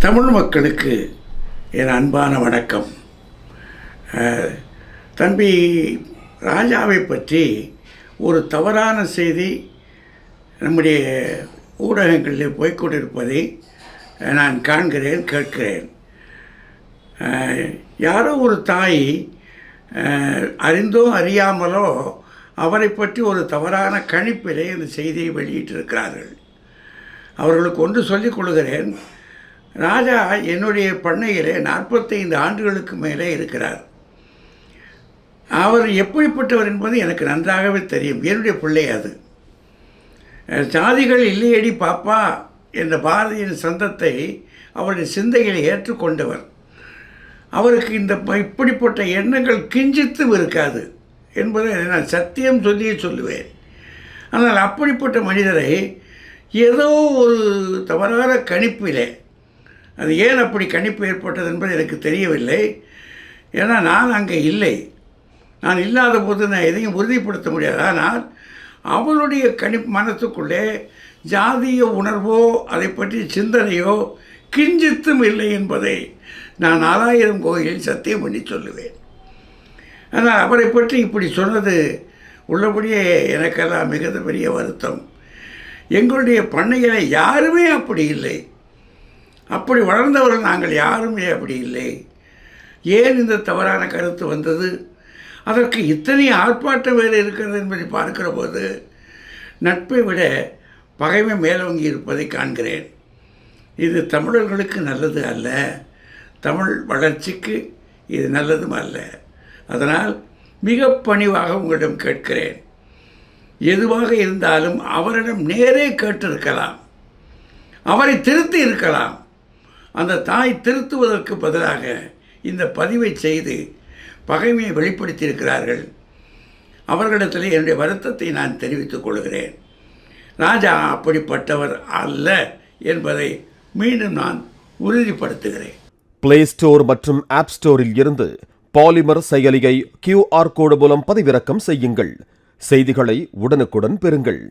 தமிழ் மக்களுக்கு என் அன்பான வணக்கம். தம்பி ராஜாவை பற்றி ஒரு தவறான செய்தி நம்முடைய ஊடகங்களில் போய்கொண்டிருப்பதை நான் காண்கிறேன், கேட்கிறேன். யாரோ ஒரு தாய் அறிந்தோ அறியாமலோ அவரை பற்றி ஒரு தவறான கணிப்பிலே இந்த செய்தியை வெளியிட்டிருக்கிறார்கள். அவர்களுக்கு ஒன்று சொல்லிக் கொள்கிறேன். ராஜா என்னுடைய பண்ணையிலே 45 ஆண்டுகளுக்கு மேலே இருக்கிறார். அவர் எப்படிப்பட்டவர் என்பது எனக்கு நன்றாகவே தெரியும். என்னுடைய பிள்ளை அது. ஜாதிகள் இல்லையடி பாப்பா என்ற பாரதியின் சந்தத்தை அவருடைய சிந்தையில் ஏற்றுக்கொண்டவர். அவருக்கு இப்படிப்பட்ட எண்ணங்கள் கிஞ்சித்தும் இருக்காது என்பதை நான் சத்தியம் சொல்லியே சொல்லுவேன். ஆனால் அப்படிப்பட்ட மனிதரை ஏதோ ஒரு தவறான கணிப்பிலே, அது ஏன் அப்படி கணிப்பு ஏற்பட்டது என்பது எனக்கு தெரியவில்லை. ஏன்னா நான் அங்கே இல்லை. நான் இல்லாத போது நான் எதையும் உறுதிப்படுத்த முடியாது. ஆனால் அவளுடைய மனசுக்குள்ளே ஜாதிய உணர்வோ அதை பற்றி சிந்தனையோ கிஞ்சித்தும் இல்லை என்பதை நான் 4000 கோயிலில் சத்தியம் பண்ணி சொல்லுவேன். ஆனால் அவரை பற்றி இப்படி சொன்னது உள்ளபடியே எனக்கெல்லாம் மிகுந்த பெரிய வருத்தம். எங்களுடைய பண்ணைகளை யாருமே அப்படி இல்லை. அப்படி வளர்ந்தவர்கள் நாங்கள் யாருமே அப்படி இல்லை. ஏன் இந்த தவறான கருத்து வந்தது? அதற்கு இத்தனை ஆர்ப்பாட்டம் வேறு இருக்கிறது என்பதை பார்க்கிற போது நட்பை விட பகைமை மேலோங்கி இருப்பதை காண்கிறேன். இது தமிழர்களுக்கு நல்லது அல்ல. தமிழ் வளர்ச்சிக்கு இது நல்லதும் அல்ல. அதனால் மிக பணிவாக உங்களிடம் கேட்கிறேன், எதுவாக இருந்தாலும் அவரிடம் நேரே கேட்டிருக்கலாம், அவரை திருத்தி இருக்கலாம். அந்த தாய் திருத்துவதற்கு பதிலாக இந்த பதிவை செய்து பகைமையை வெளிப்படுத்தியிருக்கிறார்கள். அவர்களிடத்தில் என்னுடைய வருத்தத்தை நான் தெரிவித்துக் கொள்கிறேன். ராஜா அப்படிப்பட்டவர் அல்ல என்பதை மீண்டும் நான் உறுதிப்படுத்துகிறேன். பிளே ஸ்டோர் மற்றும் ஆப் ஸ்டோரில் இருந்து பாலிமர் செயலியை QR கோடு மூலம் பதிவிறக்கம் செய்யுங்கள். செய்திகளை உடனுக்குடன் பெறுங்கள்.